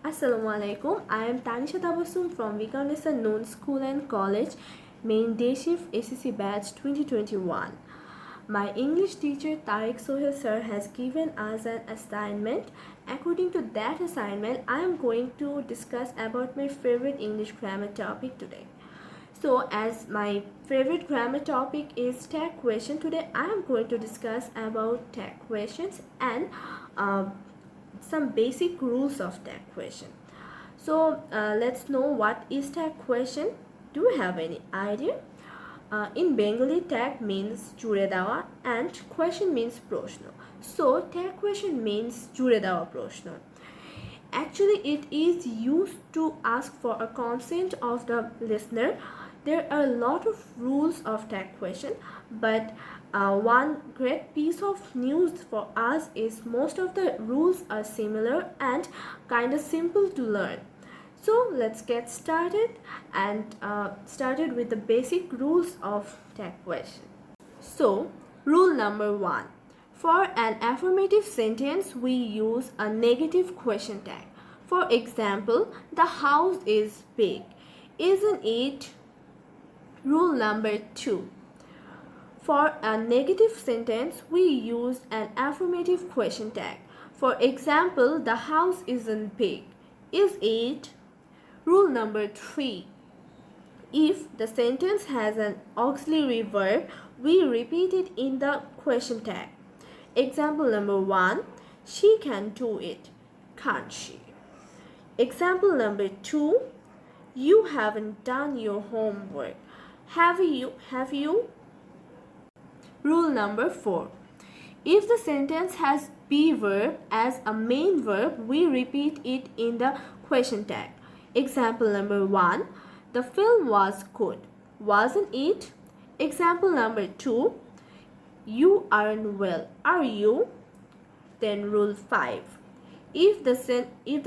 Assalamualaikum. I am Tanisha Tabassum from Vikarnesa Known School and College, Main Day Shift ACC Batch 2021. My English teacher Tariq Sohel sir has given us an assignment. According to that assignment, I am going to discuss about my favorite English grammar topic today. So as my favorite grammar topic is tag question, today I am going to discuss about tag questions and uh, some basic rules of tag question. So let's know what is tag question. Do you have any idea? In Bengali, tag means jure dawa and question means proshno. So tag question means jure dawa proshno. Actually, it is used to ask for a consent of the listener. There are a lot of rules of tag question, but one great piece of news for us is most of the rules are similar and kind of simple to learn. So let's get started and started with the basic rules of tag question. So rule number 1. For an affirmative sentence, we use a negative question tag. For example, the house is big. Isn't it? Rule number 2. For a negative sentence, we use an affirmative question tag. For example, the house isn't big. Is it? Rule number 3. If the sentence has an auxiliary verb, we repeat it in the question tag. Example number 1. She can do it. Can't she? Example number 2. You haven't done your homework. Have you? Rule number 4. If the sentence has be verb as a main verb, we repeat it in the question tag. Example number 1. The film was good. Wasn't it? Example number 2. You aren't well. Are you? Then rule 5. If the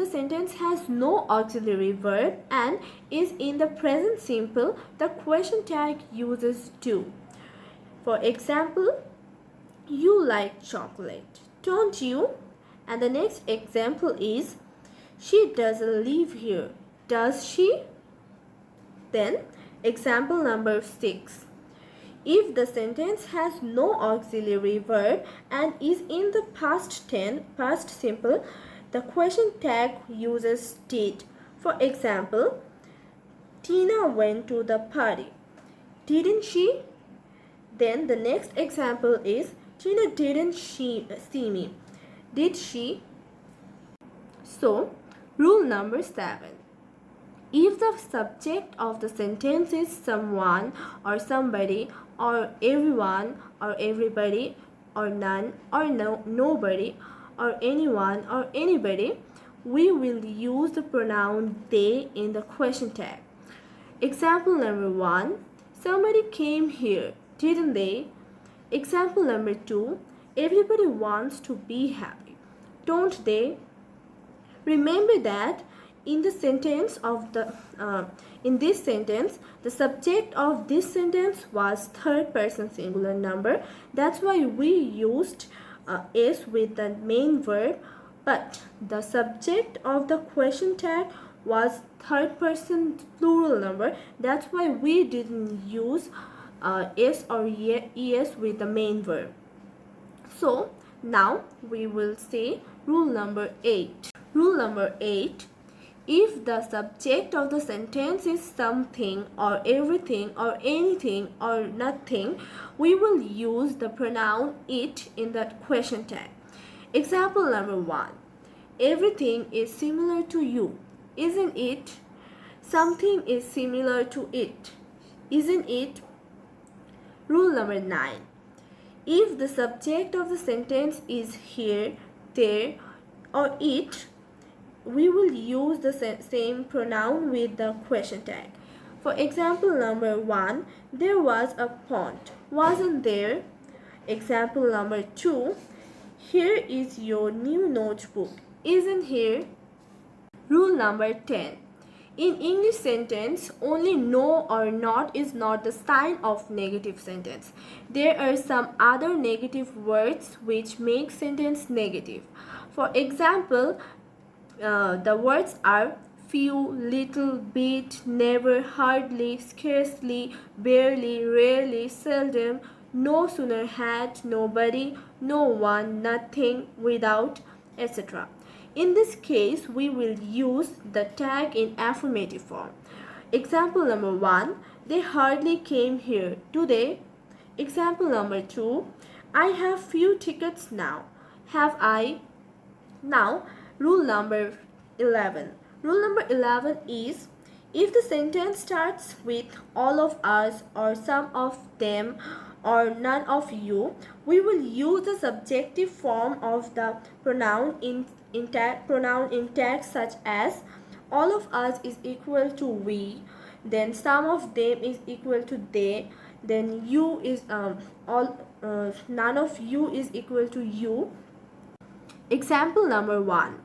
sentence has no auxiliary verb and is in the present simple, the question tag uses do. For example, you like chocolate, don't you? And the next example is, she doesn't live here, does she? Then example number 6. If the sentence has no auxiliary verb and is in the past simple, the question tag uses did. For example, Tina went to the party. Didn't she? Then the next example is, Tina didn't see me. Did she? So, rule number 7. If the subject of the sentence is someone or somebody or everyone or everybody or none or nobody or anyone or anybody, we will use the pronoun they in the question tag. Example number 1. Somebody came here, didn't they? Example number 2. Everybody wants to be happy, don't they? Remember that in this sentence, the subject of this sentence was third person singular number. That's why we used is with the main verb, but the subject of the question tag was third person plural number. That's why we didn't use is or es with the main verb. So now we will say rule number 8. Rule number 8. If the subject of the sentence is something or everything or anything or nothing, we will use the pronoun it in the question tag. Example number 1. Everything is similar to you, isn't it? Something is similar to it, isn't it? Rule number 9. If the subject of the sentence is here, there, or it, we will use the same pronoun with the question tag. For example number 1, there was a pond, wasn't there? Example number 2, here is your new notebook, isn't here? Rule number 10. In English sentence, only no or not is not the sign of negative sentence. There are some other negative words which make sentence negative. For example, the words are few, little, bit, never, hardly, scarcely, barely, rarely, seldom, no sooner had, nobody, no one, nothing, without, etc. In this case, we will use the tag in affirmative form. Example number 1, they hardly came here today. Example number 2, I have few tickets now. Have I? Now, rule number 11. Rule number 11 is, if the sentence starts with all of us or some of them or none of you, we will use the subjective form of the pronoun in tags such as all of us is equal to we, then some of them is equal to they, then you is none of you is equal to you. Example number 1.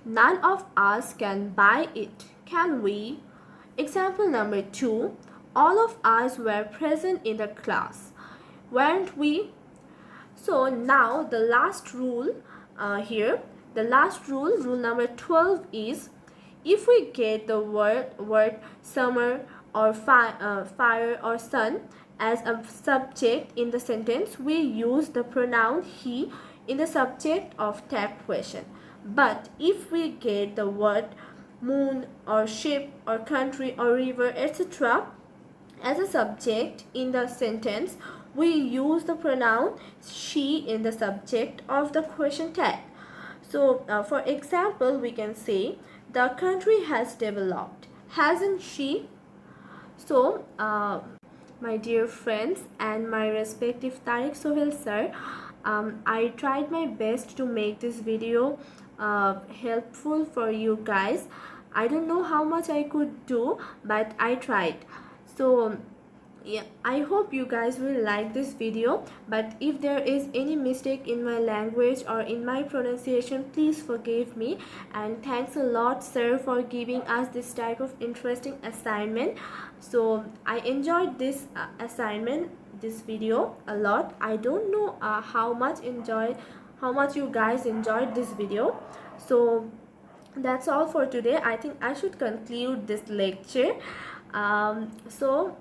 None of us can buy it, can we? Example number 2. All of us were present in the class, weren't we? So now the last rule rule number 12 is, if we get the word summer or fire or sun as a subject in the sentence, we use the pronoun he in the subject of tag question. But if we get the word moon or ship or country or river, etc. as a subject in the sentence, we use the pronoun she in the subject of the question tag. So, for example, we can say, the country has developed, hasn't she? So, my dear friends and my respective Tariq Sohail sir, I tried my best to make this video helpful for you guys. I don't know how much I could do, but I tried. So yeah, I hope you guys will like this video, but if there is any mistake in my language or in my pronunciation, please forgive me. And thanks a lot sir for giving us this type of interesting assignment. So I enjoyed this this video a lot. I don't know how much you guys enjoyed this video. So that's all for today. I think I should conclude this lecture. So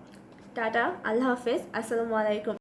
Tata, Allah Hafiz, Assalamu alaikum.